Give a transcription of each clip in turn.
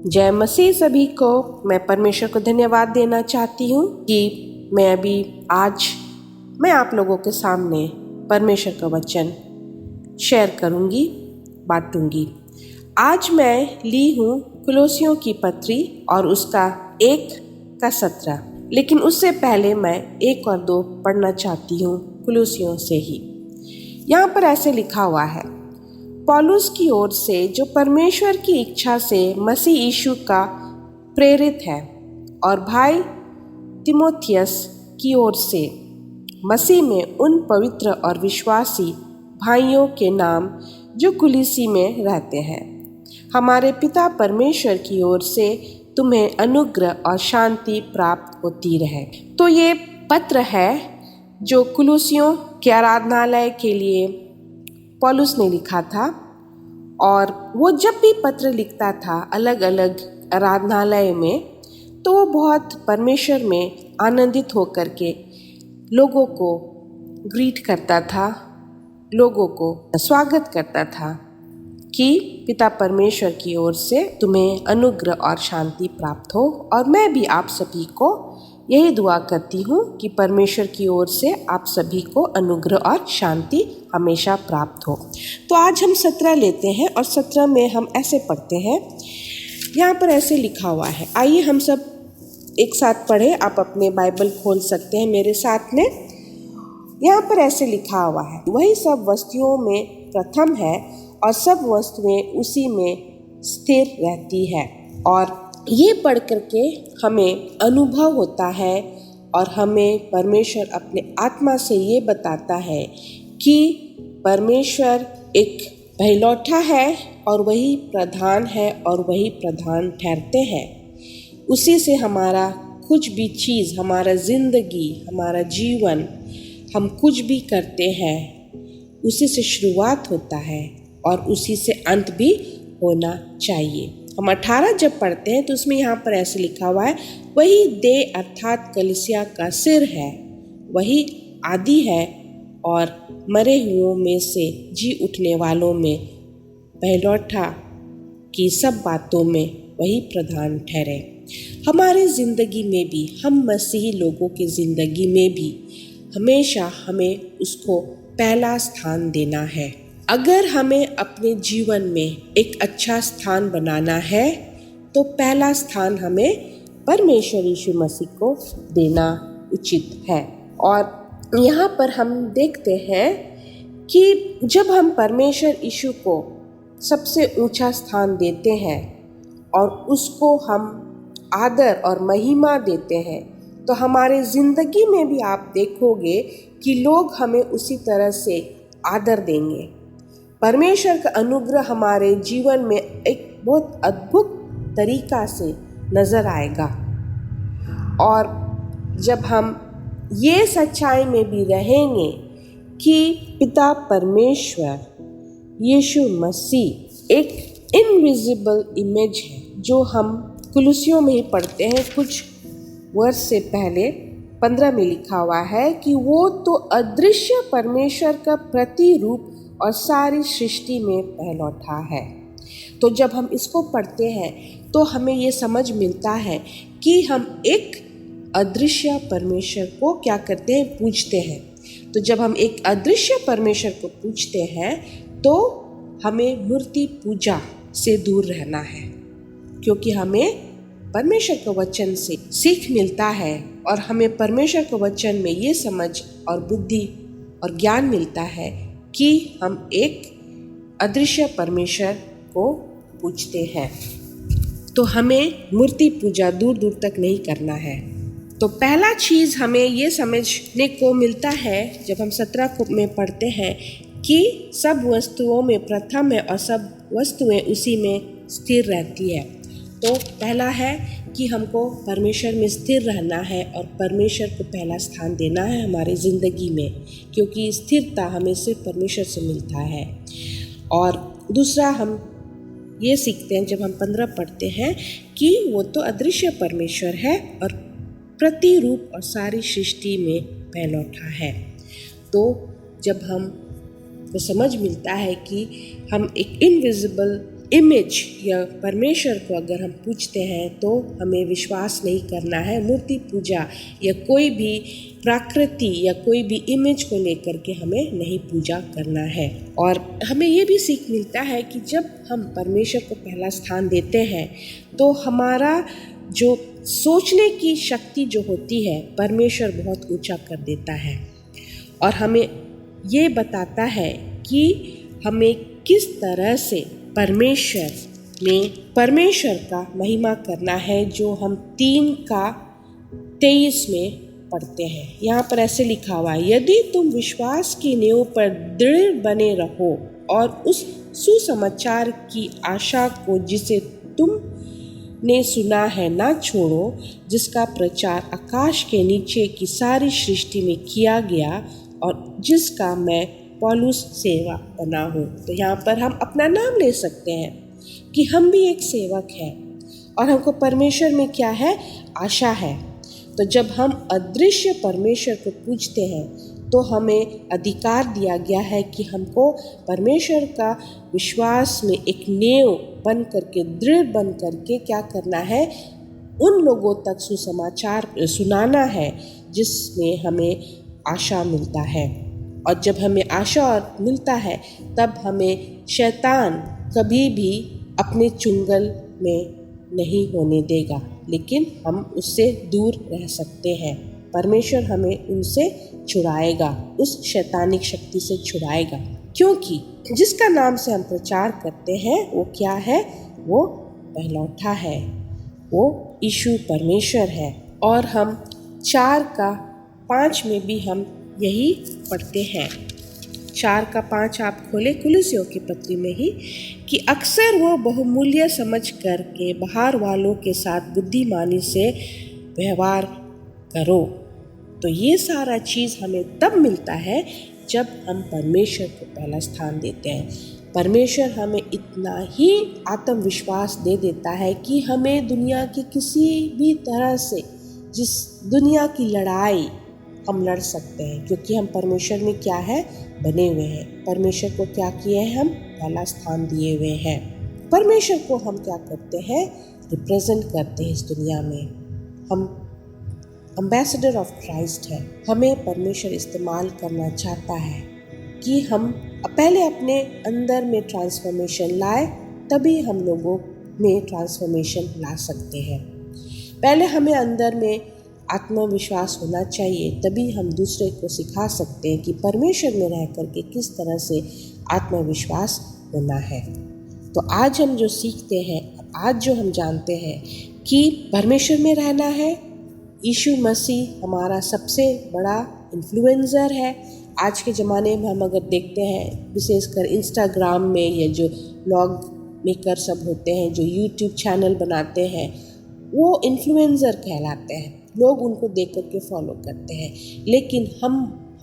जय मसीह सभी को। मैं परमेश्वर को धन्यवाद देना चाहती हूँ कि मैं आप लोगों के सामने परमेश्वर का वचन शेयर करूँगी, बांटूँगी। आज मैं ली हूँ कुलोसियों की पत्री और उसका 1-17, लेकिन उससे पहले मैं 1 और 2 पढ़ना चाहती हूँ कुलोसियों से ही। यहाँ पर ऐसे लिखा हुआ है, पौलुस की ओर से जो परमेश्वर की इच्छा से मसीह यीशु का प्रेरित है, और भाई तिमोथियस की ओर से मसीह में उन पवित्र और विश्वासी भाइयों के नाम जो कुलीसी में रहते हैं। हमारे पिता परमेश्वर की ओर से तुम्हें अनुग्रह और शांति प्राप्त होती रहे। तो ये पत्र है जो कुलूसियों के आराधनालय के लिए पौलुस ने लिखा था, और वो जब भी पत्र लिखता था अलग अलग आराधनालय में, तो वो बहुत परमेश्वर में आनंदित होकर के लोगों को ग्रीट करता था, लोगों को स्वागत करता था कि पिता परमेश्वर की ओर से तुम्हें अनुग्रह और शांति प्राप्त हो। और मैं भी आप सभी को यही दुआ करती हूँ कि परमेश्वर की ओर से आप सभी को अनुग्रह और शांति हमेशा प्राप्त हो। तो आज हम 17 लेते हैं और 17 में हम ऐसे पढ़ते हैं। यहाँ पर ऐसे लिखा हुआ है, आइए हम सब एक साथ पढ़ें। आप अपने बाइबल खोल सकते हैं मेरे साथ में। यहाँ पर ऐसे लिखा हुआ है, वही सब वस्तुओं में प्रथम है और सब वस्तुएं उसी में स्थिर रहती है। और ये पढ़ करके हमें अनुभव होता है और हमें परमेश्वर अपने आत्मा से ये बताता है कि परमेश्वर एक पहलौठा है और वही प्रधान है और वही प्रधान ठहरते हैं। उसी से हमारा कुछ भी चीज़, हमारा ज़िंदगी, हमारा जीवन, हम कुछ भी करते हैं, उसी से शुरुआत होता है और उसी से अंत भी होना चाहिए। हम 18 जब पढ़ते हैं तो उसमें यहाँ पर ऐसे लिखा हुआ है, वही देह अर्थात कलीसिया का सिर है, वही आदि है और मरे हुओं में से जी उठने वालों में पहलौठा की सब बातों में वही प्रधान ठहरे। हमारे ज़िंदगी में भी, हम मसीही लोगों की ज़िंदगी में भी हमेशा हमें उसको पहला स्थान देना है। अगर हमें अपने जीवन में एक अच्छा स्थान बनाना है तो पहला स्थान हमें परमेश्वर यीशु मसीह को देना उचित है। और यहाँ पर हम देखते हैं कि जब हम परमेश्वर यीशु को सबसे ऊंचा स्थान देते हैं और उसको हम आदर और महिमा देते हैं, तो हमारे ज़िंदगी में भी आप देखोगे कि लोग हमें उसी तरह से आदर देंगे। परमेश्वर का अनुग्रह हमारे जीवन में एक बहुत अद्भुत तरीका से नज़र आएगा। और जब हम ये सच्चाई में भी रहेंगे कि पिता परमेश्वर यीशु मसीह एक इनविजिबल इमेज है, जो हम कुलुसियों में ही पढ़ते हैं, कुछ वर्ष से पहले 15 में लिखा हुआ है कि वो तो अदृश्य परमेश्वर का प्रतिरूप और सारी सृष्टि में पहलौठा है। तो जब हम इसको पढ़ते हैं तो हमें ये समझ मिलता है कि हम एक अदृश्य परमेश्वर को क्या करते हैं, पूजते हैं। तो जब हम एक अदृश्य परमेश्वर को पूजते हैं तो हमें मूर्ति पूजा से दूर रहना है, क्योंकि हमें परमेश्वर के वचन से सीख मिलता है और हमें परमेश्वर के वचन में ये समझ और बुद्धि और ज्ञान मिलता है कि हम एक अदृश्य परमेश्वर को पूजते हैं। तो हमें मूर्ति पूजा दूर दूर तक नहीं करना है। तो पहला चीज़ हमें ये समझने को मिलता है जब हम 17 में पढ़ते हैं कि सब वस्तुओं में प्रथम है और सब वस्तुएं उसी में स्थिर रहती है। तो पहला है कि हमको परमेश्वर में स्थिर रहना है और परमेश्वर को पहला स्थान देना है हमारी ज़िंदगी में, क्योंकि स्थिरता हमें सिर्फ परमेश्वर से मिलता है। और दूसरा हम ये सीखते हैं जब हम 15 पढ़ते हैं कि वो तो अदृश्य परमेश्वर है और प्रतिरूप और सारी सृष्टि में पहलौठा है। तो जब हम को समझ मिलता है कि हम एक इनविजिबल इमेज या परमेश्वर को अगर हम पूजते हैं तो हमें विश्वास नहीं करना है मूर्ति पूजा या कोई भी प्रकृति या कोई भी इमेज को लेकर के हमें नहीं पूजा करना है। और हमें ये भी सीख मिलता है कि जब हम परमेश्वर को पहला स्थान देते हैं तो हमारा जो सोचने की शक्ति जो होती है परमेश्वर बहुत ऊंचा कर देता है और हमें ये बताता है कि हमें किस तरह से परमेश्वर का महिमा करना है, जो हम 3:23 में पढ़ते हैं। यहाँ पर ऐसे लिखा हुआ है, यदि तुम विश्वास की नींव पर दृढ़ बने रहो और उस सुसमाचार की आशा को जिसे तुमने सुना है ना छोड़ो, जिसका प्रचार आकाश के नीचे की सारी सृष्टि में किया गया और जिसका मैं पौलुस सेवा बना हूँ। तो यहाँ पर हम अपना नाम ले सकते हैं कि हम भी एक सेवक हैं और हमको परमेश्वर में क्या है, आशा है। तो जब हम अदृश्य परमेश्वर को पूजते हैं तो हमें अधिकार दिया गया है कि हमको परमेश्वर का विश्वास में एक नींव बन करके, दृढ़ बन करके क्या करना है, उन लोगों तक सुसमाचार सुनाना है जिसमें हमें आशा मिलता है। और जब हमें आशा मिलता है तब हमें शैतान कभी भी अपने चुंगल में नहीं होने देगा, लेकिन हम उससे दूर रह सकते हैं। परमेश्वर हमें उनसे छुड़ाएगा, उस शैतानिक शक्ति से छुड़ाएगा, क्योंकि जिसका नाम से हम प्रचार करते हैं वो क्या है, वो पहलौठा है, वो यीशु परमेश्वर है। और हम 4:5 में भी हम यही पढ़ते हैं। 4:5 आप खोले कुलुस्सियों की पत्री में ही, कि अक्सर वो बहुमूल्य समझ करके बाहर वालों के साथ बुद्धिमानी से व्यवहार करो। तो ये सारा चीज़ हमें तब मिलता है जब हम परमेश्वर को पहला स्थान देते हैं। परमेश्वर हमें इतना ही आत्मविश्वास दे देता है कि हमें दुनिया की किसी भी तरह से, जिस दुनिया की लड़ाई हम लड़ सकते हैं, क्योंकि हम परमेश्वर में क्या है, बने हुए हैं। परमेश्वर को क्या किए हैं, हम पहला स्थान दिए हुए हैं। परमेश्वर को हम क्या करते हैं, रिप्रेजेंट करते हैं इस दुनिया में। हम एम्बेसडर ऑफ क्राइस्ट है। हमें परमेश्वर इस्तेमाल करना चाहता है कि हम पहले अपने अंदर में ट्रांसफॉर्मेशन लाए, तभी हम लोगों में ट्रांसफॉर्मेशन ला सकते हैं। पहले हमें अंदर में आत्मविश्वास होना चाहिए, तभी हम दूसरे को सिखा सकते हैं कि परमेश्वर में रह करके किस तरह से आत्मविश्वास होना है। तो आज हम जो सीखते हैं, आज जो हम जानते हैं कि परमेश्वर में रहना है, यीशु मसीह हमारा सबसे बड़ा इन्फ्लुएंसर है। आज के ज़माने में हम अगर देखते हैं, विशेषकर इंस्टाग्राम में, या जो ब्लॉग मेकर सब होते हैं, जो यूट्यूब चैनल बनाते हैं, वो इन्फ्लुएंसर कहलाते हैं। लोग उनको देख कर के फॉलो करते हैं, लेकिन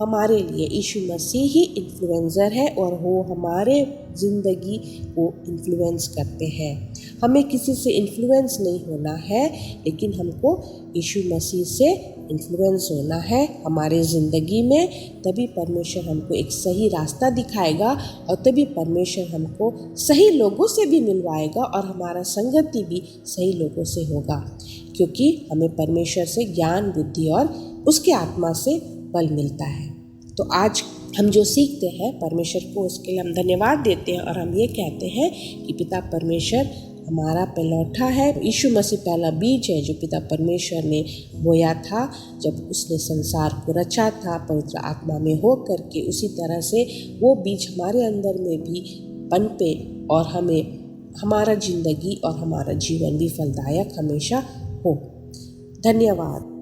हमारे लिए यीशु मसीह ही इन्फ्लुएंसर है और वो हमारे ज़िंदगी को इन्फ्लुएंस करते हैं। हमें किसी से इन्फ्लुएंस नहीं होना है, लेकिन हमको यीशु मसीह से इन्फ्लुएंस होना है हमारे ज़िंदगी में। तभी परमेश्वर हमको एक सही रास्ता दिखाएगा और तभी परमेश्वर हमको सही लोगों से भी मिलवाएगा और हमारा संगति भी सही लोगों से होगा, क्योंकि हमें परमेश्वर से ज्ञान, बुद्धि और उसके आत्मा से बल मिलता है। तो आज हम जो सीखते हैं परमेश्वर को, उसके लिए हम धन्यवाद देते हैं और हम ये कहते हैं कि पिता परमेश्वर हमारा पहलौठा है। यीशु मसीह पहला बीज है जो पिता परमेश्वर ने बोया था जब उसने संसार को रचा था पवित्र आत्मा में हो करके। उसी तरह से वो बीज हमारे अंदर में भी पनपे और हमें हमारा जिंदगी और हमारा जीवन भी फलदायक हमेशा हो। धन्यवाद।